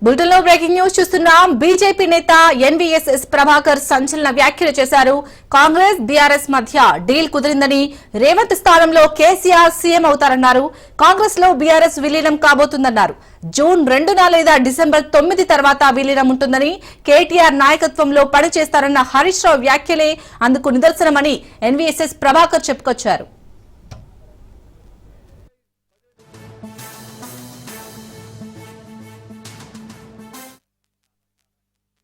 బులెటిన్లో breaking news చూస్తున్నాం. BJP నేత ఎన్వీఎస్ఎస్ ప్రభాకర్ సంచలన వ్యాఖ్యలు చేశారు. కాంగ్రెస్ బీఆర్ఎస్ మధ్య డీల్ కుదిరిందని, రేవంత్ స్థానంలో కేసీఆర్ సీఎం అవుతారన్నారు. కాంగ్రెస్ లో బీఆర్ఎస్ విలీనం కాబోతుందన్నారు. జూన్ 2 లేదా డిసెంబర్ 9 తర్వాత విలీనం ఉంటుందని, కేటీఆర్ నాయకత్వంలో పనిచేస్తారన్న హరీష్ రావు వ్యాఖ్యలే అందుకు నిదర్శనమని ఎన్వీఎస్ఎస్ ప్రభాకర్ చెప్పుకొచ్చారు.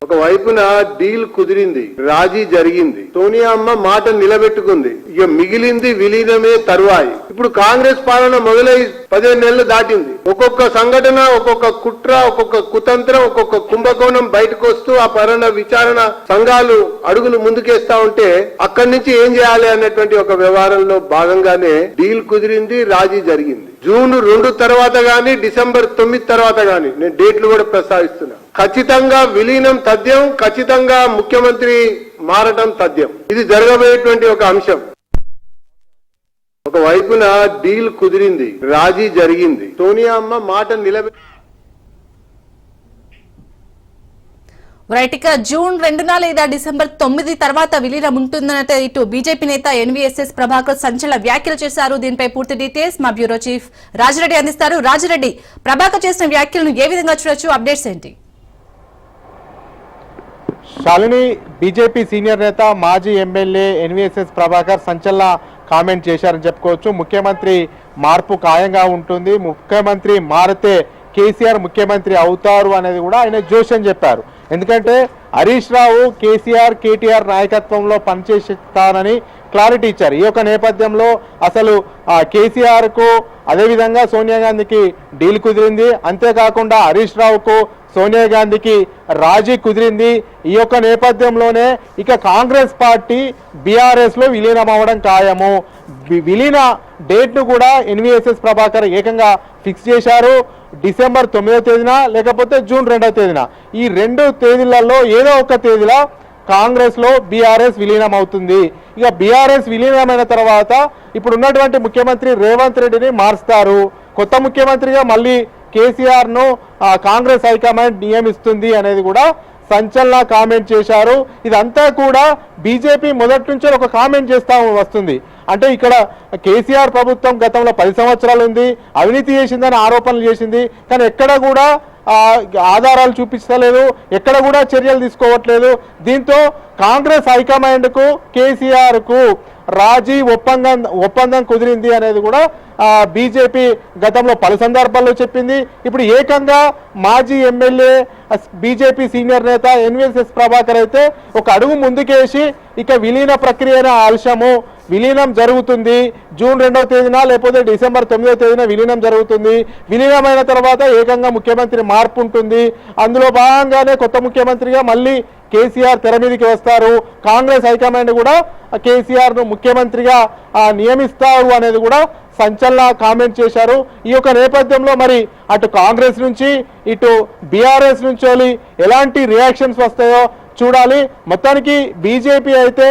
ఒక వైపున డీల్ కుదిరింది, రాజీ జరిగింది, సోనియా అమ్మ మాట నిలబెట్టుకుంది. ఇక మిగిలింది విలీనమే తరువాయి. ఇప్పుడు కాంగ్రెస్ పాలన మొదలై 15 నెలలు దాటింది. ఒక్కొక్క సంఘటన, ఒక్కొక్క కుట్ర, ఒక్కొక్క కుతంత్రం, ఒక్కొక్క కుంభకోణం బయటకు వస్తూ ఆ విచారణ సంఘాలు అడుగులు ముందుకేస్తా ఉంటే అక్కడి నుంచి ఏం చేయాలి అన్నటువంటి ఒక వ్యవహారంలో భాగంగానే డీల్ కుదిరింది, రాజీ జరిగింది. జూన్ 2 తర్వాత గాని, డిసెంబర్ 9 తర్వాత గాని, నేను డేట్లు కూడా ప్రస్తావిస్తున్నా, ఖచ్చితంగా విలీనం తథ్యం, ఖచ్చితంగా ముఖ్యమంత్రి మారటం తథ్యం. ఇది జరగబోయేటువంటి ఒక అంశం. ఒక వైపున డీల్ కుదిరింది, రాజీ జరిగింది, సోనియా అమ్మ మాట నిలబెట్టి రైట్. జూన్ 2 లేదా డిసెంబర్ 9 తర్వాత విలీనం ఉంటుందన్నట్టు ఇటు బీజేపీ నేత ఎన్వీఎస్ఎస్ ప్రభాకర్ సంచలన వ్యాఖ్యలు చేశారు. దీనిపై పూర్తి డీటెయిల్స్ మా బ్యూరో చీఫ్ రాజిరెడ్డి అందిస్తారు. రాజిరెడ్డి, ప్రభాకర్ చేసిన వ్యాఖ్యలను ఏ విధంగా చూడొచ్చు? అప్డేట్స్ ఏంటి? శాలిని, బీజేపీ సీనియర్ నేత మాజీ ఎమ్మెల్యే ఎన్వీఎస్ఎస్ ప్రభాకర్ సంచలన కామెంట్ చేశారని చెప్పుకోవచ్చు. ముఖ్యమంత్రి మార్పు ఖాయంగా ఉంటుంది, ముఖ్యమంత్రి మారితే కేసీఆర్ ముఖ్యమంత్రి అవుతారు అనేది కూడా ఆయన జోష్ అని చెప్పారు. ఎందుకంటే హరీష్ రావు కేసీఆర్ కేటీఆర్ నాయకత్వంలో పనిచేస్తానని క్లారిటీ ఇచ్చారు. ఈ యొక్క నేపథ్యంలో అసలు కేసీఆర్ కు అదేవిధంగా సోనియా గాంధీకి డీల్ కుదిరింది. అంతేకాకుండా హరీష్ రావుకు సోనియా గాంధీకి రాజీ కుదిరింది. ఈ యొక్క నేపథ్యంలోనే ఇక కాంగ్రెస్ పార్టీ బీఆర్ఎస్ లో విలీనం అవ్వడం ఖాయము. విలీన డేట్ ను కూడా ఎన్వీఎస్ఎస్ ప్రభాకర్ ఏకంగా ఫిక్స్ చేశారు. డిసెంబర్ 9వ తేదీన లేకపోతే జూన్ 2వ తేదీన, ఈ 2 తేదీలలో ఏదో ఒక తేదీలో కాంగ్రెస్ లో బీఆర్ఎస్ విలీనం అవుతుంది. ఇక బీఆర్ఎస్ విలీనమైన తర్వాత ఇప్పుడు ఉన్నటువంటి ముఖ్యమంత్రి రేవంత్ రెడ్డిని మారుస్తారు. కొత్త ముఖ్యమంత్రిగా మళ్ళీ కేసీఆర్ ను కాంగ్రెస్ హైకమాండ్ నియమిస్తుంది అనేది కూడా సంచలన కామెంట్ చేశారు. ఇదంతా కూడా బీజేపీ మొదటి నుంచే ఒక కామెంట్ చేస్తూ వస్తుంది. అంటే ఇక్కడ కేసీఆర్ ప్రభుత్వం గతంలో 10 సంవత్సరాలు ఉంది, అవినీతి చేసిందని ఆరోపణలు చేసింది, కానీ ఎక్కడ కూడా ఆధారాలు చూపించలేదు, ఎక్కడ కూడా చర్యలు తీసుకోవట్లేదు. దీంతో కాంగ్రెస్ హైకమాండ్ కు కేసీఆర్ కు రాజీ ఒప్పందం కుదిరింది అనేది కూడా బీజేపీ గతంలో పలు సందర్భాల్లో చెప్పింది. ఇప్పుడు ఏకంగా మాజీ ఎమ్మెల్యే బీజేపీ సీనియర్ నేత ఎన్వీఎస్ఎస్ ప్రభాకర్ అయితే ఒక అడుగు ముందుకేసి ఇక విలీన ప్రక్రియను ఆలస్యము, విలీనం జరుగుతుంది జూన్ 2వ తేదీన లేకపోతే డిసెంబర్ 9వ తేదీన విలీనం జరుగుతుంది. విలీనమైన తర్వాత ఏకంగా ముఖ్యమంత్రి మార్పు ఉంటుంది. అందులో భాగంగానే కొత్త ముఖ్యమంత్రిగా మళ్ళీ కేసీఆర్ తెర మీదకి వస్తారు. కాంగ్రెస్ హైకమాండ్ కూడా కేసీఆర్ ను ముఖ్యమంత్రిగా నియమిస్తారు అనేది కూడా సంచలన కామెంట్ చేశారు. ఈ యొక్క నేపథ్యంలో మరి అటు కాంగ్రెస్ నుంచి ఇటు బీఆర్ఎస్ నుంచి ఎలాంటి రియాక్షన్స్ వస్తాయో చూడాలి. మొత్తానికి బీజేపీ అయితే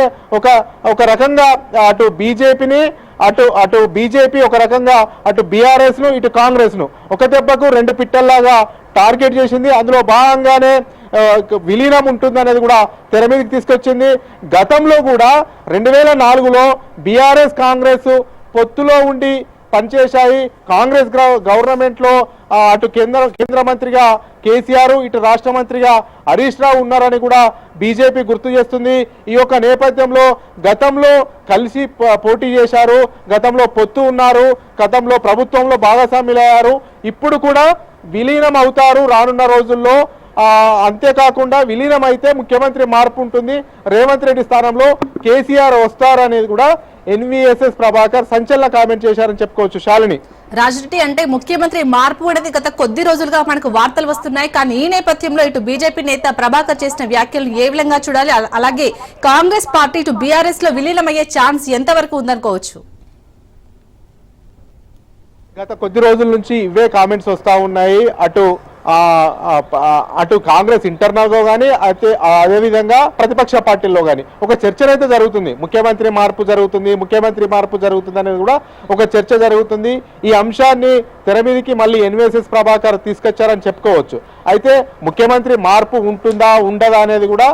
ఒక రకంగా అటు బీజేపీని అటు బీజేపీ ఒక రకంగా అటు బీఆర్ఎస్ ను ఇటు కాంగ్రెస్ ను ఒక దెబ్బకు 2 పిట్టల్లాగా టార్గెట్ చేసింది. అందులో భాగంగానే విలీనం ఉంటుందనేది కూడా తెర మీదకి తీసుకొచ్చింది. గతంలో కూడా 2004లో బీఆర్ఎస్ కాంగ్రెస్ పొత్తులో ఉండి పనిచేశాయి. కాంగ్రెస్ గవర్నమెంట్ లో అటు కేంద్ర మంత్రిగా కేసీఆర్, ఇటు రాష్ట్ర మంత్రిగా హరీష్ రావు ఉన్నారని కూడా బీజేపీ గుర్తు చేస్తుంది. ఈ యొక్క నేపథ్యంలో గతంలో కలిసి పోటీ చేశారు, గతంలో పొత్తు ఉన్నారు, గతంలో ప్రభుత్వంలో భాగస్వాములయ్యారు. ఇప్పుడు కూడా విలీనం అవుతారు రానున్న రోజుల్లో. అంతేకాకుండా విలీనం అయితే ముఖ్యమంత్రి మార్పు ఉంటుంది, రేవంత్ రెడ్డి స్థానంలో కేసీఆర్ వస్తారనేది కూడా ఎన్వీఎస్ఎస్ ప్రభాకర్ సంచలన కామెంట్ చేశారని చెప్పుకోవచ్చు. శాలిని, రాజరెడ్డి అంటే ముఖ్యమంత్రి మార్పు అనేది గత కొద్ది రోజులుగా మనకు వార్తలు వస్తున్నాయి. కానీ ఈ నేపథ్యంలో ఇటు బీజేపీ నేత ప్రభాకర్ చేసిన వ్యాఖ్యలు ఏ విధంగా చూడాలి, అలాగే కాంగ్రెస్ పార్టీ ఇటు బీఆర్ఎస్ లో విలీనమయ్యే ఛాన్స్ ఎంతవరకు ఉందనుకోవచ్చు? గత కొద్ది రోజుల నుంచి ఇవే కామెంట్స్ వస్తా ఉన్నాయి. అటు కాంగ్రెస్ ఇంటర్నల్ గా కానీ అయితే అదేవిధంగా ప్రతిపక్ష పార్టీల్లో కానీ ఒక చర్చ అయితే జరుగుతుంది. ముఖ్యమంత్రి మార్పు జరుగుతుంది అనేది కూడా ఒక చర్చ జరుగుతుంది. ఈ అంశాన్ని తెర మీదకి మళ్ళీ ఎన్వీఎస్ఎస్ ప్రభాకర్ తీసుకొచ్చారని చెప్పుకోవచ్చు. అయితే ముఖ్యమంత్రి మార్పు ఉంటుందా ఉండదా అనేది కూడా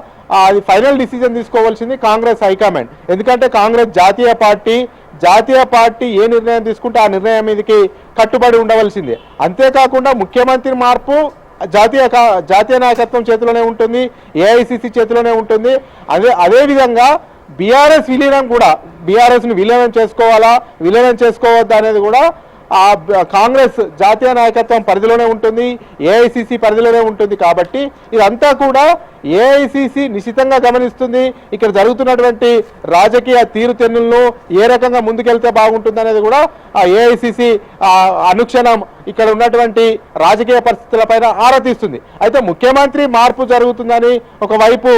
అది ఫైనల్ డిసిజన్ తీసుకోవాల్సింది కాంగ్రెస్ హైకమాండ్. ఎందుకంటే కాంగ్రెస్ జాతీయ పార్టీ ఏ నిర్ణయం తీసుకుంటే ఆ నిర్ణయం మీదకి కట్టుబడి ఉండవలసిందే. అంతేకాకుండా ముఖ్యమంత్రి మార్పు జాతీయ నాయకత్వం చేతిలోనే ఉంటుంది, ఏఐసిసి చేతిలోనే ఉంటుంది. అదేవిధంగా బీఆర్ఎస్ విలీనం కూడా, బీఆర్ఎస్ని విలీనం చేసుకోవద్దా అనేది కూడా కాంగ్రెస్ జాతీయ నాయకత్వం పరిధిలోనే ఉంటుంది, ఏఐసిసి పరిధిలోనే ఉంటుంది. కాబట్టి ఇదంతా కూడా ఏఐసిసి నిశితంగా గమనిస్తుంది. ఇక్కడ జరుగుతున్నటువంటి రాజకీయ తీరుతెన్నులను ఏ రకంగా ముందుకెళ్తే బాగుంటుంది అనేది కూడా ఆ ఏఐసిసి అనుక్షణం ఇక్కడ ఉన్నటువంటి రాజకీయ పరిస్థితులపైన ఆరా తీస్తుంది. అయితే ముఖ్యమంత్రి మార్పు జరుగుతుందని ఒకవైపు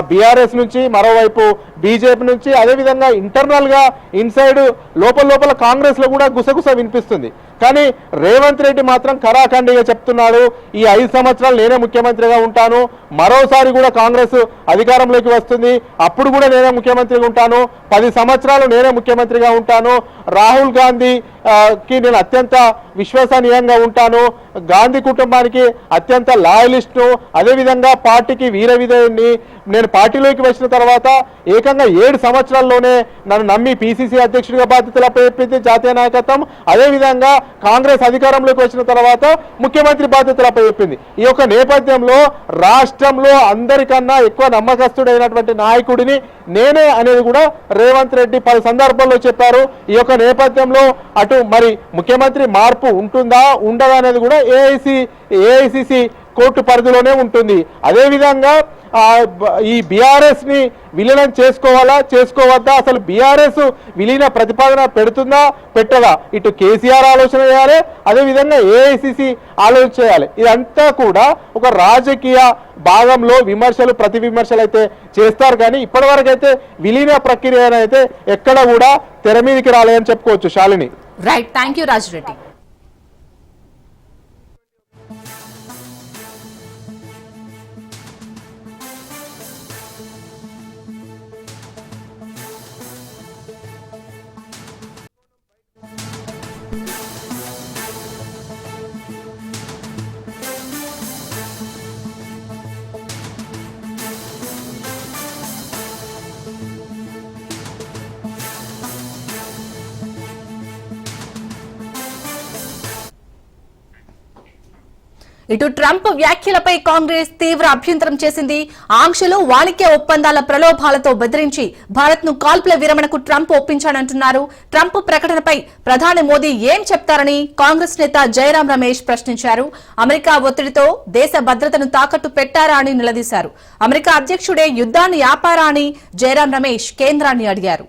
బీఆర్ఎస్ నుంచి, మరోవైపు బీజేపీ నుంచి, అదేవిధంగా ఇంటర్నల్ గా ఇన్సైడ్ లోపల కాంగ్రెస్ లో కూడా గుసగుస వినిపిస్తుంది. కానీ రేవంత్ రెడ్డి మాత్రం ఖరాఖండిగా చెప్తున్నాడు, ఈ 5 సంవత్సరాలు నేనే ముఖ్యమంత్రిగా ఉంటాను, మరోసారి కూడా కాంగ్రెస్ అధికారంలోకి వస్తుంది, అప్పుడు కూడా నేనే ముఖ్యమంత్రిగా ఉంటాను, 10 సంవత్సరాలు నేనే ముఖ్యమంత్రిగా ఉంటాను, రాహుల్ గాంధీకి నేను అత్యంత విశ్వసనీయంగా ఉంటాను, గాంధీ కుటుంబానికి అత్యంత లాయలిస్టు, అదేవిధంగా పార్టీకి వీర విధేయుణ్ణి, నేను పార్టీలోకి వచ్చిన తర్వాత ఏకంగా 7 సంవత్సరాల్లోనే నన్ను నమ్మి పిసిసి అధ్యక్షుడిగా బాధ్యతలు అప్పచెప్పింది జాతీయ నాయకత్వం, అదేవిధంగా కాంగ్రెస్ అధికారంలోకి వచ్చిన తర్వాత ముఖ్యమంత్రి బాధ్యతలు అప్పచెప్పింది. ఈ యొక్క నేపథ్యంలో రాష్ట్రంలో అందరికన్నా ఎక్కువ నమ్మకస్తుడైనటువంటి నాయకుడిని నేనే అనేది కూడా రేవంత్ రెడ్డి 10 సందర్భాల్లో చెప్పారు. ఈ యొక్క నేపథ్యంలో అటు మరి ముఖ్యమంత్రి మార్పు ఉంటుందా ఉండదా అనేది కూడా ఏఐసిసి కోర్టు పరిధిలోనే ఉంటుంది. అదేవిధంగా ఈ బీఆర్ఎస్ ని విలీనం చేసుకోవద్దా, అసలు బీఆర్ఎస్ విలీన ప్రతిపాదన పెడుతుందా పెట్టదా, ఇటు కేసీఆర్ ఆలోచన చేయాలి, అదేవిధంగా ఏఐసిసి ఆలోచన చేయాలి. ఇదంతా కూడా ఒక రాజకీయ భాగంలో ప్రతి విమర్శలు అయితే చేస్తారు. కానీ ఇప్పటివరకు అయితే విలీన ప్రక్రియ అయితే ఎక్కడ కూడా తెర మీదకి రాలేదని చెప్పుకోవచ్చు. Shalini, right, thank you Raja Reddy. ఇటు ట్రంప్ వ్యాఖ్యలపై కాంగ్రెస్ తీవ్ర అభ్యంతరం చేసింది. ఆంక్షలు, వాణిజ్య ఒప్పందాల ప్రలోభాలతో బెదిరించి భారత్ ను కాల్పుల విరమణకు ట్రంప్ ఒప్పించాడంటున్నారు. ట్రంప్ ప్రకటనపై ప్రధాని మోదీ ఏం చెప్తారని కాంగ్రెస్ నేత జయరాం రమేష్ ప్రశ్నించారు. అమెరికా ఒత్తిడితో దేశ భద్రతను తాకట్టు పెట్టారా అని నిలదీశారు. అమెరికా అధ్యక్షుడే యుద్ధాన్ని ఆపారా అని జయరాం రమేష్ కేంద్రాన్ని అడిగారు.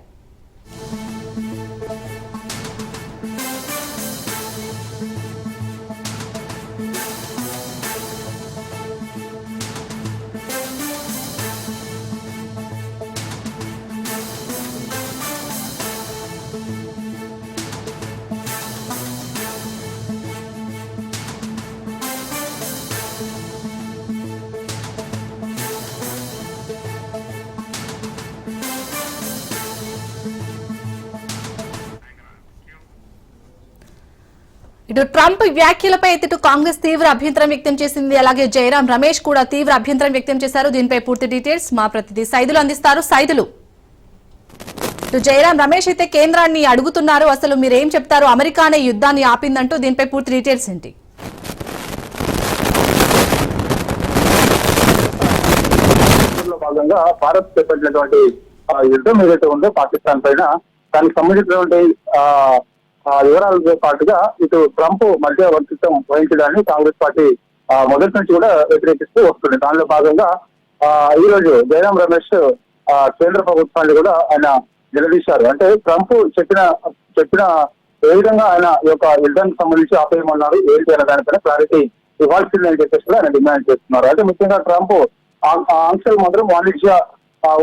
ఇటు ట్రంప్ వ్యాఖ్యలపై ఇటు కాంగ్రెస్ తీవ్ర అభ్యంతరం వ్యక్తం చేసింది. అలాగే జయరాం రమేష్ కూడా తీవ్ర అభ్యంతరం వ్యక్తం చేశారు. దీనిపై పూర్తి డీటెయిల్స్ మా ప్రతినిధి సైదులు అందిస్తారు. సైదులు, ఇటు జయరాం రమేష్ అయితే కేంద్రాన్ని అడుగుతున్నారు, అసలు మీరేం చెప్తారు? అమెరికానే యుద్ధాన్ని ఆపిందంటూ దీనిపై పూర్తి డీటెయిల్స్ ఏంటి? భాగంగా భారత్ చేపట్టినటువంటి యుద్ధం ఏదైతే ఉందో పాకిస్తాన్ పైన, దానికి సంబంధించినటువంటి వివరాలతో పాటుగా ఇటు ట్రంప్ మధ్యవర్తిత్వం వహించడాన్ని కాంగ్రెస్ పార్టీ మొదటి నుంచి కూడా వ్యతిరేకిస్తూ వస్తుంది. దానిలో భాగంగా ఈ రోజు జయరాం రమేష్ కేంద్ర ప్రభుత్వాన్ని కూడా ఆయన నిలదీశారు. అంటే ట్రంప్ చెప్పిన ఏ విధంగా ఆయన ఈ యొక్క యుద్ధానికి సంబంధించి ఆపేయమన్నారు, ఏంటి అనే దానిపైన క్లారిటీ ఇవ్వాల్సిందని చెప్పేసి కూడా ఆయన డిమాండ్ చేస్తున్నారు. అయితే ముఖ్యంగా ట్రంప్ ఆంక్షలు మాత్రం వాణిజ్య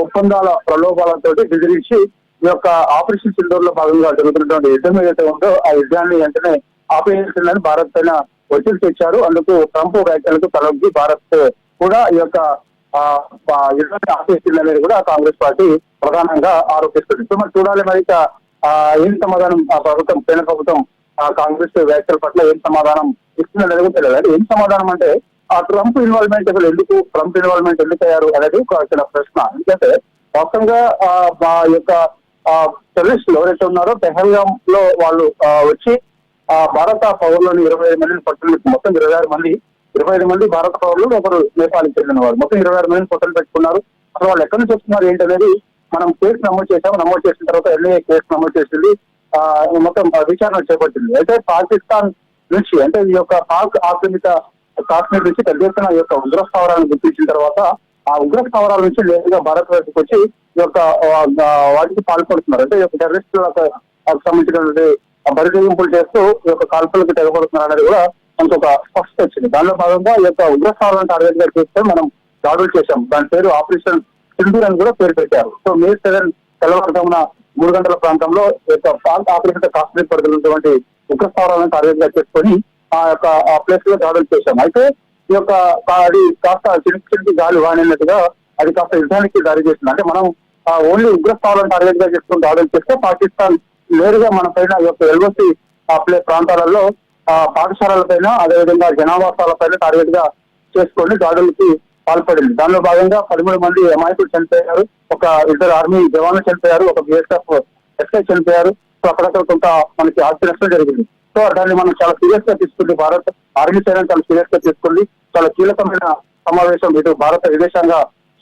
ఒప్పందాల ప్రలోభాలతో బెదిరించి ఈ యొక్క ఆపరేషన్ సింధూర్ లో భాగంగా జరుగుతున్నటువంటి యుద్ధం ఏదైతే ఉందో ఆ యుద్ధాన్ని వెంటనే ఆపేయాల్సిందని భారత్ పైన ఒత్తిడి తెచ్చారు. అందుకు ట్రంప్ వ్యాఖ్యలకు తలొగ్గి భారత్ కూడా ఈ యొక్క యుద్ధాన్ని ఆపేసిందనేది కూడా కాంగ్రెస్ పార్టీ ప్రధానంగా ఆరోపిస్తుంది. సో మరి చూడాలి మరి ఏం సమాధానం ఆ ప్రభుత్వం, కేంద్ర ప్రభుత్వం కాంగ్రెస్ వ్యాఖ్యల పట్ల ఏం సమాధానం ఇస్తుందనేది కూడా తెలియదు. అంటే ఏం సమాధానం అంటే ఆ ట్రంప్ ఇన్వాల్వ్మెంట్ అసలు ట్రంప్ ఇన్వాల్వ్మెంట్ ఎందుకు అయ్యారు అనేది ఒక చిన్న ప్రశ్న. ఎందుకంటే వాస్తవంగా ఈ యొక్క టెర్రరిస్టులు ఎవరైతే ఉన్నారో పెహల్గామ్ లో వాళ్ళు వచ్చి భారత పౌరులను 25 మందిని పట్టుకుని మొత్తం 25 మంది భారత పౌరులు, ఒకరు నేపాల్కి చెందిన వారు, మొత్తం 26 మందిని పట్టులు పెట్టుకున్నారు. అసలు వాళ్ళు ఎక్కడి నుంచి వస్తున్నారు ఏంటనేది మనం కేసు నమోదు చేసాము. నమోదు చేసిన తర్వాత ఎన్ఐఏ కేసు నమోదు చేసింది, మొత్తం విచారణ చేపట్టింది. అయితే పాకిస్తాన్ నుంచి, అంటే ఈ యొక్క పాక్ ఆక్రమిత కాశ్మీర్ నుంచి పెద్ద ఎత్తున ఈ యొక్క ఉగ్ర స్థావరాలను గుర్తించిన తర్వాత ఆ ఉగ్ర స్థావరాల నుంచి నేరుగా భారత్ వైపుకి వచ్చి ఈ యొక్క వాటికి పాల్పడుతున్నారు. అంటే ఈ యొక్క టెర్రరిస్టులకు సంబంధించినటువంటి బరితెగింపులు చేస్తూ ఈ యొక్క కాల్పులకు తెగబడుతున్నారు అనేది కూడా మనకు ఒక స్పష్టత వచ్చింది. దానిలో భాగంగా ఈ యొక్క ఉగ్ర స్థావరాలను టార్గెట్ గా చేస్తే మనం దాడులు చేశాం. దాని పేరు ఆపరేషన్ సింధూర్ అని కూడా పేరు పెట్టారు. సో మే 7 తెల్లవారుజామున 3 గంటల ప్రాంతంలో ఈ యొక్క పాక్ ఆక్రమిత కాశ్మీర్ పరిధిలో ఉగ్ర స్థావరాలను టార్గెట్ గా చేసుకొని ఆ యొక్క ప్లేస్ లో దాడులు చేశాం. అయితే ఈ యొక్క అది కాస్త చిరికి గాలి వాడినట్టుగా అది కాస్త యుద్ధానికి దారి చేసింది. అంటే మనం ఓన్లీ ఉగ్ర స్థావరాలను టార్గెట్ గా చేసుకుని దాడులు చేస్తే పాకిస్తాన్ నేరుగా మన పైన ఈ యొక్క ఎల్ఓసి ప్రాంతాలలో పాఠశాలల పైన, అదేవిధంగా జనావాసాల పైన టార్గెట్ గా చేసుకొని దాడులకి పాల్పడింది. దానిలో భాగంగా 13 మంది అమాయకులు చనిపోయారు, ఒక 2 ఆర్మీ జవాన్లు చనిపోయారు, ఒక బిఎస్ఎఫ్ ఎస్ఐ చనిపోయారు. సో అక్కడక్కడ కొంత మనకి ఆస్తి నష్టం జరిగింది. సో దాన్ని మనం చాలా సీరియస్ గా తీసుకుంది. భారత్ ఆర్మీ సైన్యం చాలా సీరియస్ గా తీసుకుంది. చాలా కీలకమైన సమావేశం ఇటు భారత విదేశాంగ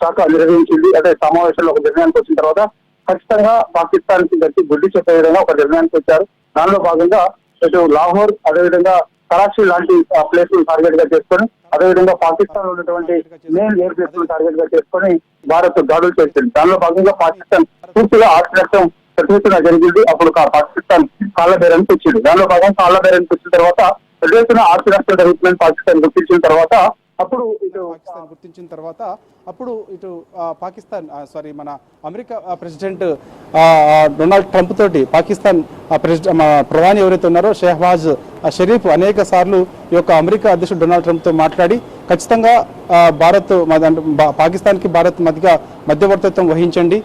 శాఖ నిర్వహించింది. అదే సమావేశంలో ఒక నిర్ణయానికి వచ్చిన తర్వాత ఖచ్చితంగా పాకిస్తాన్ కి గట్టి గుడ్డి చెప్పే విధంగా ఒక నిర్ణయానికి వచ్చారు. దానిలో భాగంగా ఇటు లాహోర్, అదేవిధంగా కరాచీ లాంటి ప్లేస్ ను టార్గెట్ గా చేసుకొని, అదేవిధంగా పాకిస్తాన్ లో ఉన్నటువంటి మెయిన్ ఎయిర్ బేస్ ను టార్గెట్ గా చేసుకొని భారత్ దాడులు చేసింది. దానిలో భాగంగా పాకిస్తాన్ పూర్తిగా ఆస్తి నష్టం ప్రతిష్ఠన జరిగింది. అప్పుడు పాకిస్తాన్ కాళ్ళ బేరానికి వచ్చింది. దానిలో భాగంగా కాళ్ళ బేరానికి వచ్చిన తర్వాత ప్రదేశం ఆస్తి నష్టం జరుగుతుందని పాకిస్తాన్ గుర్తించిన తర్వాత అప్పుడు పాకిస్తాన్ మన అమెరికా ప్రెసిడెంట్ డొనాల్డ్ ట్రంప్ తోటి పాకిస్తాన్ ప్రధాని ఎవరైతే ఉన్నారో షెహబాజ్ షరీఫ్ అనేక సార్లు ఈ యొక్క అమెరికా అధ్యక్షుడు డొనాల్డ్ ట్రంప్ తో మాట్లాడి ఖచ్చితంగా భారత్ పాకిస్తాన్ కి భారత్ మధ్యవర్తిత్వం వహించండి,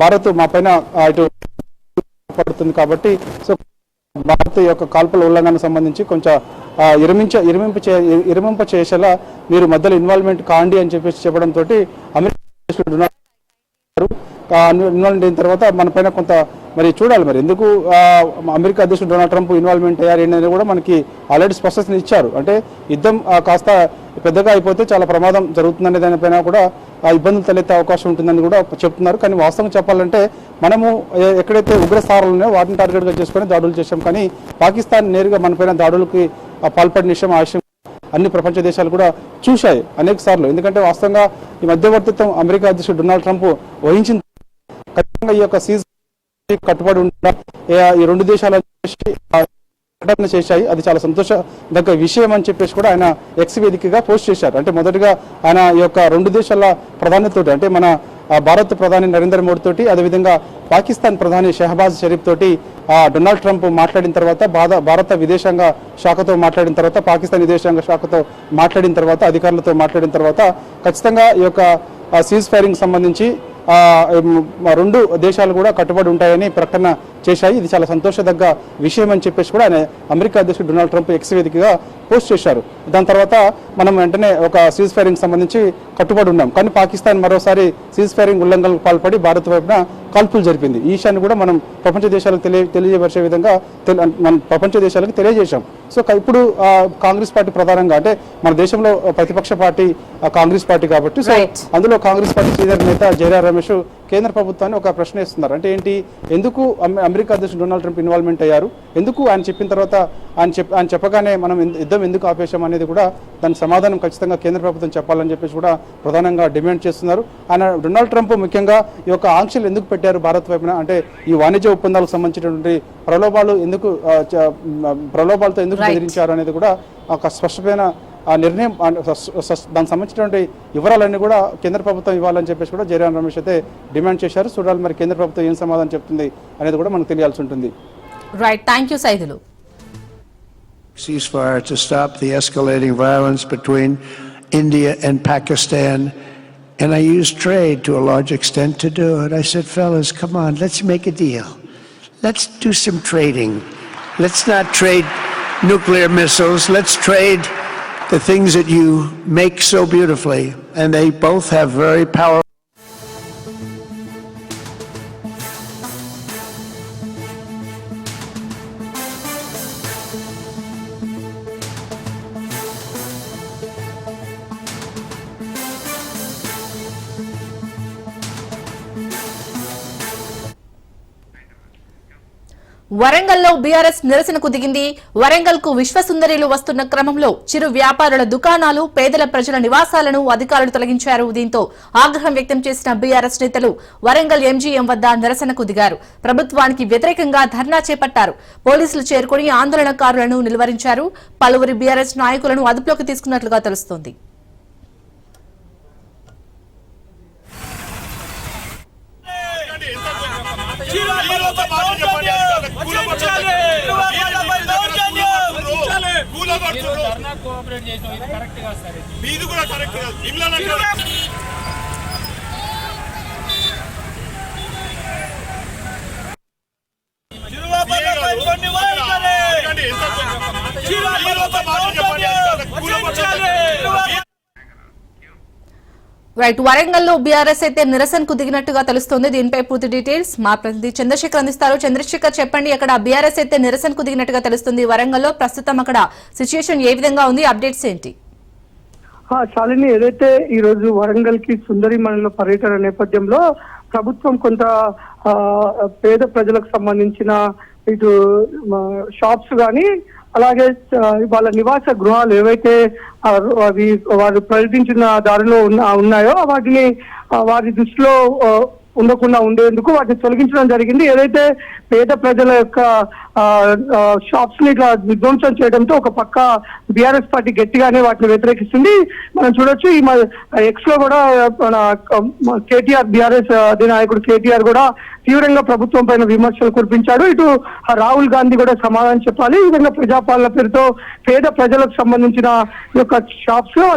భారత్ మా పైన ఇటు పడుతుంది కాబట్టి సో భారత్ యొక్క కాల్పుల ఉల్లంఘనకు సంబంధించి కొంచెం ఇరమింప చేసేలా మీరు మధ్యలో ఇన్వాల్వ్మెంట్ కాండి అని చెప్పడంతో అమెరికా ఇన్వాల్వ్మెంట్ అయిన తర్వాత మన పైన కొంత మరి చూడాలి మరి ఎందుకు అమెరికా అధ్యక్షుడు డొనాల్డ్ ట్రంప్ ఇన్వాల్వ్మెంట్ అయ్యారు అనేది కూడా మనకి ఆల్రెడీ స్పష్టత ఇచ్చారు. అంటే యుద్ధం కాస్త పెద్దగా అయిపోతే చాలా ప్రమాదం జరుగుతుందనే దానిపైన కూడా ఇబ్బందులు తలెత్తే అవకాశం ఉంటుందని కూడా చెప్తున్నారు. కానీ వాస్తవం చెప్పాలంటే మనము ఎక్కడైతే ఉగ్ర స్థావరాలు ఉన్నాయో వాటిని టార్గెట్గా చేసుకొని దాడులు చేశాం. కానీ పాకిస్తాన్ నేరుగా మన పైన దాడులకి పాల్పడిన విషయం ఆ విషయం అన్ని ప్రపంచ దేశాలు కూడా చూశాయి అనేక సార్లు. ఎందుకంటే వాస్తవంగా ఈ మధ్యవర్తిత్వం అమెరికా అధ్యక్షుడు డొనాల్డ్ ట్రంప్ వహించిన ఖచ్చితంగా ఈ యొక్క సీజ్ కట్టుబడి ఉండ ఈ 2 దేశాలు ప్రకటన చేశాయి. అది చాలా సంతోషదగ్గ విషయం అని చెప్పేసి కూడా ఆయన ఎక్స్ వేదికగా పోస్ట్ చేశారు. అంటే మొదటిగా ఆయన ఈ యొక్క 2 దేశాల ప్రధానితోటి, అంటే మన భారత్ ప్రధాని నరేంద్ర మోడీ తోటి, అదేవిధంగా పాకిస్తాన్ ప్రధాని షెహబాజ్ షరీఫ్ తోటి డొనాల్డ్ ట్రంప్ మాట్లాడిన తర్వాత, భారత విదేశాంగ శాఖతో మాట్లాడిన తర్వాత, పాకిస్తాన్ విదేశాంగ శాఖతో మాట్లాడిన తర్వాత, అధికారులతో మాట్లాడిన తర్వాత ఖచ్చితంగా ఈ యొక్క సీజ్ ఫైరింగ్ సంబంధించి 2 దేశాలు కూడా కట్టుబడి ఉంటాయని ప్రకటన చేశాయి. ఇది చాలా సంతోషదగ్గ విషయం అని చెప్పేసి కూడా ఆయన అమెరికా అధ్యక్షుడు డొనాల్డ్ ట్రంప్ ఎక్స్ వేదికగా పోస్ట్ చేశారు. దాని తర్వాత మనం వెంటనే ఒక సీజ్ ఫైరింగ్ సంబంధించి కట్టుబడి ఉన్నాం. కానీ పాకిస్తాన్ మరోసారి సీజ్ ఫైరింగ్ ఉల్లంఘనలకు పాల్పడి భారత్ వైపున కాల్పులు జరిపింది. ఈ విషయాన్ని కూడా మనం ప్రపంచ దేశాలకు తెలియజేసే విధంగా మనం ప్రపంచ దేశాలకు తెలియజేశాం. సో ఇప్పుడు కాంగ్రెస్ పార్టీ ప్రధానంగా, అంటే మన దేశంలో ప్రతిపక్ష పార్టీ కాంగ్రెస్ పార్టీ కాబట్టి, సో అందులో కాంగ్రెస్ పార్టీ సీనియర్ నేత జయరాం రమేష్ కేంద్ర ప్రభుత్వాన్ని ఒక ప్రశ్న ఇస్తున్నారు. అంటే ఏంటి, ఎందుకు అమెరికా అధ్యక్షుడు డొనాల్డ్ ట్రంప్ ఇన్వాల్వ్మెంట్ అయ్యారు, ఎందుకు ఆయన చెప్పిన తర్వాత ఆయన చెప్పగానే మనం యుద్ధం ఎందుకు ఆపేశాం అనేది కూడా దానికి సమాధానం ఖచ్చితంగా కేంద్ర ప్రభుత్వం చెప్పాలని చెప్పేసి కూడా ప్రధానంగా డిమాండ్ చేస్తున్నారు. ఆయన డొనాల్డ్ ట్రంప్ ముఖ్యంగా ఈ యొక్క ఆంక్షలు ఎందుకు పెట్టారు భారత్ వైపున, అంటే ఈ వాణిజ్య ఒప్పందాలకు సంబంధించినటువంటి ప్రలోభాలతో ఎందుకు బెదిరించారు అనేది కూడా ఒక స్పష్టమైన ఆ నిర్ణయం, దానికి సంబంధించినటువంటి వివరాలన్నీ కూడా కేంద్ర ప్రభుత్వం ఇవ్వాలని చెప్పేసి కూడా జయరాం రమేష్ అయితే డిమాండ్ చేశారు. చూడాలి మరి కేంద్ర ప్రభుత్వం ఏం సమాధానం చెప్తుంది అనేది కూడా మనకు తెలియాల్సి ఉంటుంది. Right, thank you Saidulu. Ceasefire to stop the escalating violence between India and Pakistan, and I used trade to a large extent to do it. I said, fellas, come on, let's make a deal. Let's do some trading. Let's not trade nuclear missiles. Let's trade the things that you make so beautifully, and they both have very powerful. వరంగల్లో BRS నిరసనకు దిగింది. వరంగల్ కు విశ్వసుందరీలు వస్తున్న క్రమంలో చిరు వ్యాపారుల దుకాణాలు, పేదల ప్రజల నివాసాలను అధికారులు తొలగించారు. దీంతో ఆగ్రహం వ్యక్తం చేసిన బీఆర్ఎస్ నేతలు వరంగల్ ఎంజీఎం వద్ద నిరసనకు దిగారు. ప్రభుత్వానికి వ్యతిరేకంగా ధర్నా చేపట్టారు. పోలీసులు చేరుకుని ఆందోళనకారులను నిలువరించారు. పలువురు బీఆర్ఎస్ నాయకులను అదుపులోకి తీసుకున్నట్లుగా తెలుస్తోంది. రైట్, వరంగల్లో బీఆర్ఎస్ అయితే నిరసనకు దిగినట్టుగా తెలుస్తోంది. దీనిపై పూర్తి డీటెయిల్స్ మా ప్రతినిధి చంద్రశేఖర్ అందిస్తారు. చంద్రశేఖర్, చెప్పండి, అక్కడ బీఆర్ఎస్ అయితే నిరసనకు దిగినట్టుగా తెలుస్తుంది. వరంగల్లో ప్రస్తుతం అక్కడ సిచ్యుయేషన్ ఏ విధంగా ఉంది, అప్డేట్స్ ఏంటి? శాలిని, ఏదైతే ఈ రోజు వరంగల్ కి సుందరి మండల పర్యటన నేపథ్యంలో ప్రభుత్వం కొంత పేద ప్రజలకు సంబంధించిన ఇటు షాప్స్ గాని, అలాగే వాళ్ళ నివాస గృహాలు ఏవైతే అవి వారు ప్రకటించిన దారిలో ఉన్నాయో వాటిని వారి దృష్టిలో ఉండకుండా ఉండేందుకు వాటిని తొలగించడం జరిగింది. ఏదైతే పేద ప్రజల యొక్క షాప్స్ ని ఇట్లా విధ్వంసం చేయడంతో ఒక పక్క బీఆర్ఎస్ పార్టీ గట్టిగానే వాటిని వ్యతిరేకిస్తుంది. మనం చూడొచ్చు, ఈ ఎక్స్ లో కూడా మన కేటీఆర్, బీఆర్ఎస్ అధినాయకుడు కేటీఆర్ కూడా తీవ్రంగా ప్రభుత్వం పైన విమర్శలు కురిపించాడు. ఇటు రాహుల్ గాంధీ కూడా సమాధానం చెప్పాలి. ఈ విధంగా ప్రజాపాలన పేరుతో పేద ప్రజలకు సంబంధించిన యొక్క షాప్స్ లో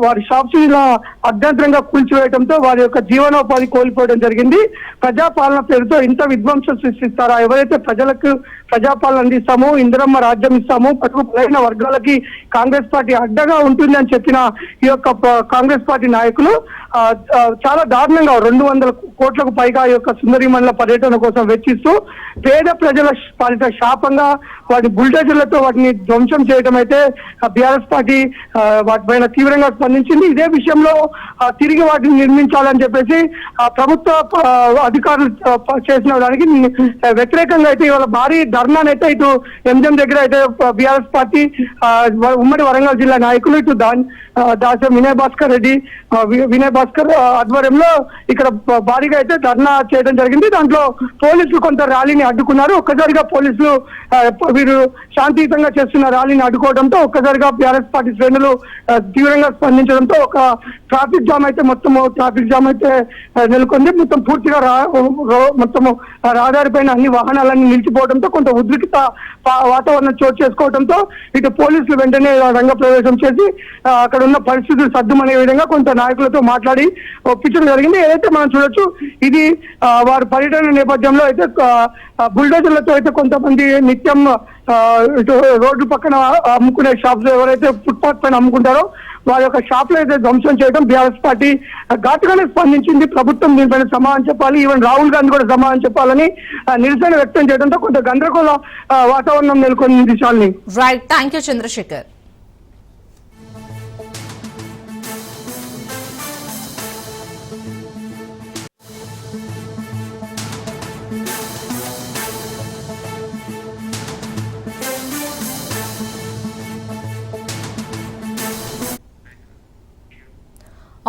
వారి షాప్స్ ఇలా అర్ధంతరంగా కూల్చివేయడంతో వారి యొక్క జీవనోపాధి కోల్పోవడం జరిగింది. ప్రజాపాలన పేరుతో ఇంత విధ్వంసం సృష్టిస్తారా? ఎవరైతే ప్రజలకు ప్రజాపాలన అందిస్తామో, ఇందిరమ్మ రాజ్యం ఇస్తామో, పట్టుకు బలైన వర్గాలకి కాంగ్రెస్ పార్టీ అడ్డగా ఉంటుంది అని చెప్పిన ఈ యొక్క కాంగ్రెస్ పార్టీ నాయకులు చాలా దారుణంగా 200 కోట్లకు పైగా ఈ యొక్క సుందరి మండల పర్యటన కోసం వెచ్చిస్తూ పేద ప్రజల పాలిట శాపంగా వాటి బుల్డోజర్లతో వాటిని ధ్వంసం చేయడం అయితే బీఆర్ఎస్ పార్టీ వాటిపైన తీవ్రంగా స్పందించింది. ఇదే విషయంలో తిరిగి వాటిని నిర్మించాలని చెప్పేసి ప్రభుత్వ అధికారులు చేసిన దానికి వ్యతిరేకంగా అయితే ఇవాళ భారీ ధర్నానైతే ఇటు ఎంజం దగ్గర అయితే బీఆర్ఎస్ పార్టీ ఉమ్మడి వరంగల్ జిల్లా నాయకులు ఇటు దాసం వినయ్ భాస్కర్ ఆధ్వర్యంలో ఇక్కడ భారీగా అయితే ధర్నా చేయడం జరిగింది. దాంట్లో పోలీసులు కొంత ర్యాలీని అడ్డుకున్నారు. ఒక్కసారిగా పోలీసులు వీరు శాంతియుతంగా చేస్తున్న ర్యాలీని అడ్డుకోవడంతో ఒక్కసారిగా బీఆర్ఎస్ పార్టీ శ్రేణులు తీవ్రంగా స్పందించడంతో ఒక ట్రాఫిక్ జామ్ అయితే నెలకొంది. మొత్తం పూర్తిగా మొత్తము రహదారి పైన అన్ని వాహనాలన్నీ నిలిచిపోవడంతో కొంత ఉద్రిక్త వాతావరణం చోటు చేసుకోవడంతో ఇటు పోలీసులు వెంటనే రంగ ప్రవేశం చేసి అక్కడ ఉన్న పరిస్థితులు సర్దుమనే విధంగా కొంత నాయకులతో మాట్లాడి ఒప్పించడం జరిగింది. ఏదైతే మనం చూడొచ్చు, ఇది వారి పర్యటన నేపథ్యంలో అయితే బుల్డోజర్లతో అయితే కొంతమంది నిత్యం ఇటు రోడ్డు పక్కన అమ్ముకునే షాప్స్ ఎవరైతే ఫుట్పాత్ పైన అమ్ముకుంటారో వారి యొక్క షాప్ లో అయితే ధ్వంసం చేయడం బీఆర్ఎస్ పార్టీ ఘాటుగానే స్పందించింది. ప్రభుత్వం దీనిపైన సమాధానం చెప్పాలి, ఈవెన్ రాహుల్ గాంధీ కూడా సమాధానం చెప్పాలని నిరసన వ్యక్తం చేయడంతో కొంత గందరగోళ వాతావరణం నెలకొంది. Shalini, right, thank you Chandrasekhar.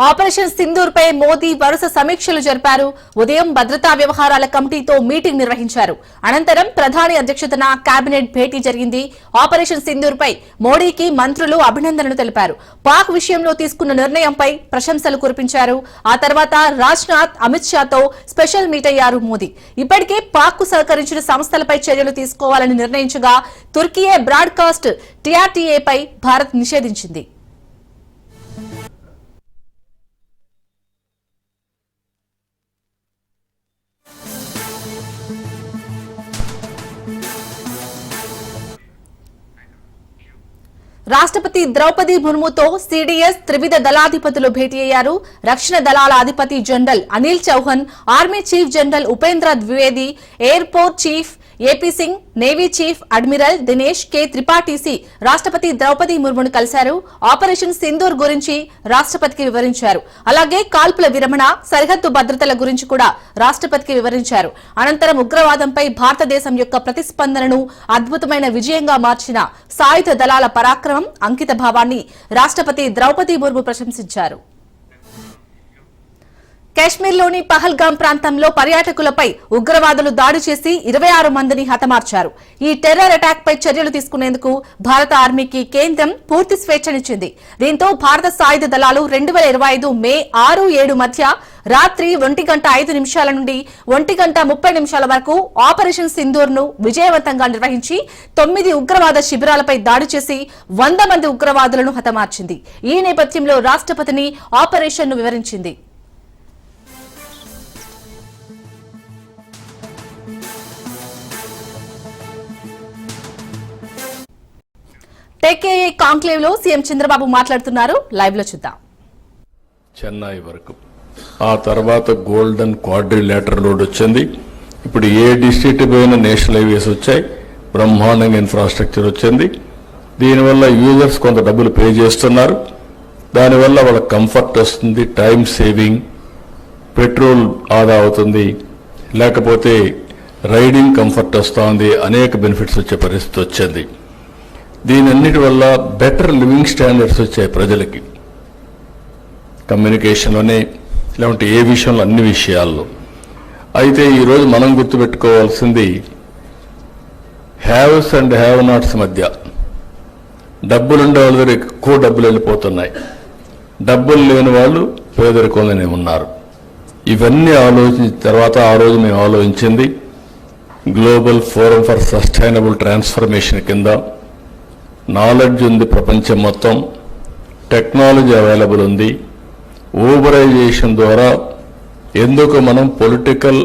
Operation Sindoor పై మోదీ వరుస సమీక్షలు జరిపారు. ఉదయం భద్రతా వ్యవహారాల కమిటీతో మీటింగ్ నిర్వహించారు. అనంతరం ప్రధాని అధ్యక్షతన కేబినెట్ భేటీ జరిగింది. ఆపరేషన్ సింధూర్ పై మోడీకి మంత్రులు అభినందనలు తెలిపారు. పాక్ విషయంలో తీసుకున్న నిర్ణయంపై ప్రశంసలు కురిపించారు. ఆ తర్వాత రాజ్నాథ్, అమిత్ షాతో స్పెషల్ మీట్ అయ్యారు మోదీ. ఇప్పటికే పాక్ కు సహకరించిన సంస్థలపై చర్యలు తీసుకోవాలని నిర్ణయించగా తుర్కియే బ్రాడ్కాస్ట్ టీఆర్టీఏపై భారత్ నిషేధించింది. రాష్ట్రపతి ద్రౌపది ముర్ముతో సిడిఎస్ త్రివిధ దళాధిపతులు భేటీ అయ్యారు. రక్షణ దళాల అధిపతి general Anil Chauhan, army chief general Upendra Dwivedi, airport chief AP Singh, navy chief admiral Dinesh K త్రిపాఠిసి రాష్ట్రపతి ద్రౌపది ముర్మును కలిశారు. ఆపరేషన్ సింధూర్ గురించి రాష్ట్రపతికి వివరించారు. అలాగే కాల్పుల విరమణ, సరిహద్దు భద్రతల గురించి కూడా రాష్ట్రపతికి వివరించారు. అనంతరం ఉగ్రవాదంపై భారతదేశం యొక్క ప్రతిస్పందనను అద్భుతమైన విజయంగా మార్చిన సాయుధ దళాల పరాక్రమం, అంకిత భావాన్ని రాష్ట్రపతి ద్రౌపది ముర్ము ప్రశంసించారు. కాశ్మీర్లోని పహల్గాం ప్రాంతంలో పర్యాటకులపై ఉగ్రవాదులు దాడి చేసి 26 మందిని హతమార్చారు. ఈ టెర్రర్ అటాక్ పై చర్యలు తీసుకునేందుకు భారత ఆర్మీకి కేంద్రం పూర్తి స్వేచ్ఛనిచ్చింది. దీంతో భారత సాయుధ దళాలు 2025 మే 6-7 మధ్య రాత్రి 1:05 నుండి 1:30 వరకు ఆపరేషన్ సింధూర్ ను విజయవంతంగా నిర్వహించి 9 ఉగ్రవాద శిబిరాలపై దాడి చేసి 100 మంది ఉగ్రవాదులను హతమార్చింది. ఈ నేపథ్యంలో రాష్ట్రపతిని ఆపరేషన్ ను వివరించింది. టెక్ఏఏ కాంక్లేవ్ లో సీఎం చంద్రబాబు మాట్లాడుతున్నారు. లైవ్ లో చూద్దాం. చెన్నై వరకు, ఆ తర్వాత గోల్డెన్ క్వాడ్రిలేటర్ రోడ్ వచ్చింది. ఇప్పుడు ఏ డిస్ట్రిక్ట్ పోయిన నేషనల్ హైవేస్ వచ్చాయి, బ్రహ్మాండంగా ఇన్ఫ్రాస్ట్రక్చర్ వచ్చింది. దీనివల్ల యూజర్స్ కొంత డబ్బులు పే చేస్తున్నారు. దానివల్ల వాళ్ళకి కంఫర్ట్ వస్తుంది, టైం సేవింగ్, పెట్రోల్ ఆదా అవుతుంది, లేకపోతే రైడింగ్ కంఫర్ట్ వస్తుంది, అనేక బెనిఫిట్స్ వచ్చే పరిస్థితి వచ్చింది. దీనన్నిటి వల్ల బెటర్ లివింగ్ స్టాండర్డ్స్ వచ్చాయి ప్రజలకి, కమ్యూనికేషన్లోనే లేకుంటే ఏ విషయంలో, అన్ని విషయాల్లో. అయితే ఈరోజు మనం గుర్తుపెట్టుకోవాల్సింది హ్యావ్స్ అండ్ హ్యావ్ నాట్స్ మధ్య డబ్బులుండే వాళ్ళ దగ్గర ఎక్కువ డబ్బులు వెళ్ళిపోతున్నాయి, డబ్బులు లేని వాళ్ళు పేదరికంలోనే ఉన్నారు. ఇవన్నీ ఆలోచించిన తర్వాత ఆ రోజు మేము ఆలోచించింది global forum for sustainable transformation కింద. నాలెడ్జ్ ఉంది ప్రపంచం మొత్తం, టెక్నాలజీ అవైలబుల్ ఉంది. ఊబరైజేషన్ ద్వారా ఎందుకు మనం పొలిటికల్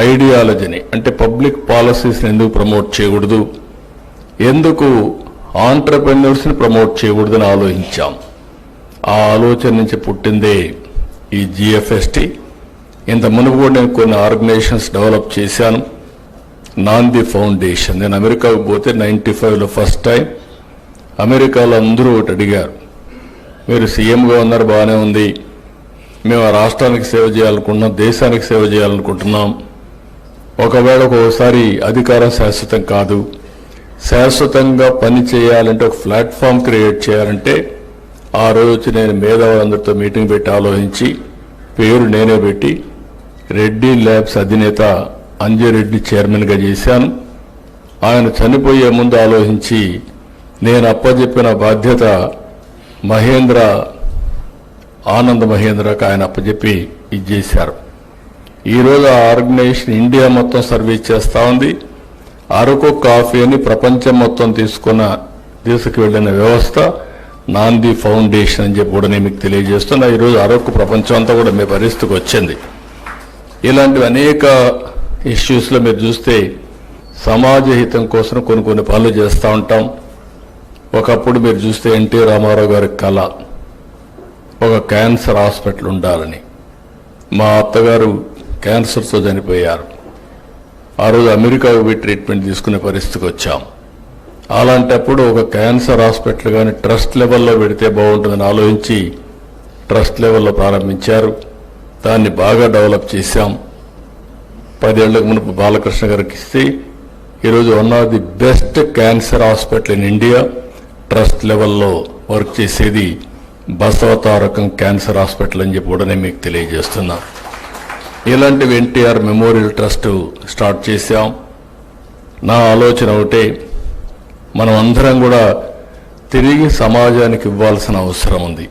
ఐడియాలజీని అంటే పబ్లిక్ పాలసీస్ని ఎందుకు ప్రమోట్ చేయకూడదు, ఎందుకు ఆంటర్ప్రెన్యూర్స్ని ప్రమోట్ చేయకూడదని ఆలోచించాం. ఆ ఆలోచన నుంచి పుట్టిందే ఈ జిఎఫ్ఎస్టి. ఇంత మునుపు కూడా నేను కొన్ని ఆర్గనైజేషన్స్ డెవలప్ చేశాను. నాంది ఫౌండేషన్, నేను అమెరికాకు పోతే 95లో ఫస్ట్ టైం అమెరికాలో అందరూ ఒకటి అడిగారు, మీరు సీఎంగా ఉన్నారు, బాగానే ఉంది, మేము ఆ రాష్ట్రానికి సేవ చేయాలనుకుంటున్నాం, దేశానికి సేవ చేయాలనుకుంటున్నాం. ఒకవేళ ఒక్కోసారి అధికారం శాశ్వతం కాదు, శాశ్వతంగా పని చేయాలంటే ఒక ప్లాట్ఫామ్ క్రియేట్ చేయాలంటే ఆ రోజు నేను మేధావులందరితో మీటింగ్ పెట్టి ఆలోచించి పేరు నేనే పెట్టి రెడ్డి ల్యాబ్స్ అధినేత అంజరెడ్డి చైర్మన్గా చేశాను. ఆయన చనిపోయే ముందు ఆలోచించి నేను అప్పచెప్పిన బాధ్యత ఆనంద్ మహేంద్రకు ఆయన అప్పచెప్పి ఇది చేశారు. ఈరోజు ఆ ఆర్గనైజేషన్ ఇండియా మొత్తం సర్వీస్ చేస్తూ ఉంది. అరకు కాఫీ అని ప్రపంచం మొత్తం తీసుకువెళ్లిన వ్యవస్థ నాంది ఫౌండేషన్ అని చెప్పి కూడా నేను మీకు తెలియజేస్తున్నా. ఈరోజు అరకు ప్రపంచం అంతా కూడా మీ పరిస్థితికి వచ్చింది. ఇలాంటివి అనేక ఇష్యూస్లో మీరు చూస్తే సమాజ హితం కోసం కొన్ని పనులు చేస్తూ ఉంటాం. ఒకప్పుడు మీరు చూస్తే ఎన్టీ రామారావు గారి కళ ఒక క్యాన్సర్ హాస్పిటల్ ఉండాలని. మా అత్తగారు క్యాన్సర్తో చనిపోయారు. ఆ రోజు అమెరికాకు పోయి ట్రీట్మెంట్ తీసుకునే పరిస్థితికి వచ్చాం. అలాంటప్పుడు ఒక క్యాన్సర్ హాస్పిటల్ కానీ ట్రస్ట్ లెవెల్లో పెడితే బాగుంటుందని ఆలోచించి ట్రస్ట్ లెవెల్లో ప్రారంభించారు. దాన్ని బాగా డెవలప్ చేశాం. 10 ఏళ్లకు మునుపు బాలకృష్ణ గారికి ఇస్తే ఈరోజు one of the best cancer hospital in India trust లెవెల్లో వర్క్ చేసేది బసవతారకం క్యాన్సర్ హాస్పిటల్ అని చెప్పి కూడా నేను మీకు తెలియజేస్తున్నా. ఇలాంటివి ఎన్టీఆర్ మెమోరియల్ ట్రస్ట్ స్టార్ట్ చేశాం. నా ఆలోచన ఒకటే, మనం అందరం కూడా తిరిగి సమాజానికి ఇవ్వాల్సిన అవసరం ఉంది.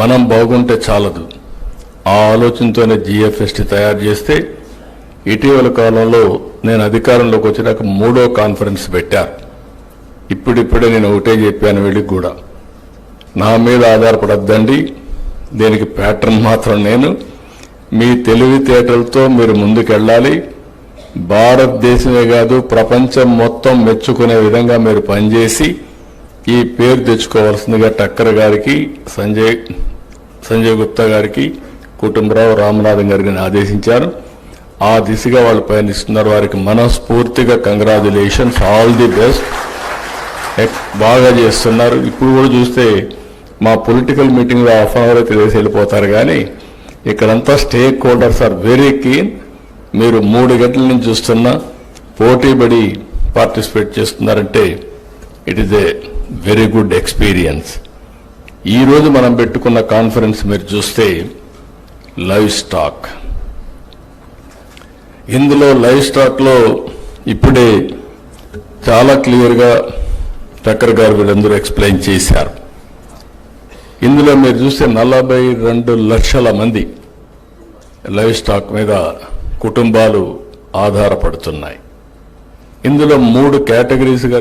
మనం బాగుంటే చాలదు. ఆ ఆలోచనతోనే జిఎఫ్ఎస్టీ తయారు చేస్తే ఇటీవల కాలంలో నేను అధికారంలోకి వచ్చినాక 3వ కాన్ఫరెన్స్ పెట్టారు. ఇప్పుడిప్పుడే నేను ఒకటే చెప్పాను వీళ్ళకి కూడా, నా మీద ఆధారపడద్దండి, దీనికి ప్యాటర్న్ మాత్రం నేను. మీ తెలివితేటలతో మీరు ముందుకెళ్ళాలి. భారతదేశమే కాదు ప్రపంచం మొత్తం మెచ్చుకునే విధంగా మీరు పనిచేసి ఈ పేరు తెచ్చుకోవాల్సిందిగా టక్కర్ గారికి, సంజయ్ గుప్తా గారికి, కుటుంబరావు, రామనాథన్ గారికి ఆదేశించారు. ఆ దిశగా వాళ్ళు పయనిస్తున్నారు. వారికి మనస్ఫూర్తిగా కంగ్రాచులేషన్స్, ఆల్ ది బెస్ట్. బాగా చేస్తున్నారు. ఇప్పుడు కూడా చూస్తే మా పొలిటికల్ మీటింగ్లో హాఫ్ అన్ అవర్ తెలిసి వెళ్ళిపోతారు, కానీ ఇక్కడంతా stakeholders are very keen. మీరు 3 గంటల నుంచి చూస్తున్నా పోటీపడి పార్టిసిపేట్ చేస్తున్నారంటే it is a very good experience. ఈరోజు మనం పెట్టుకున్న కాన్ఫరెన్స్ మీరు చూస్తే లైవ్ స్టాక్. ఇందులో లైవ్ స్టాక్లో ఇప్పుడే చాలా క్లియర్గా టక్కర్ గారు వీళ్ళందరూ ఎక్స్ప్లెయిన్ చేశారు. ఇందులో మీరు చూస్తే 42 లక్షల మంది లైవ్ స్టాక్ మీద కుటుంబాలు ఆధారపడుతున్నాయి. ఇందులో 3 కేటగిరీస్గా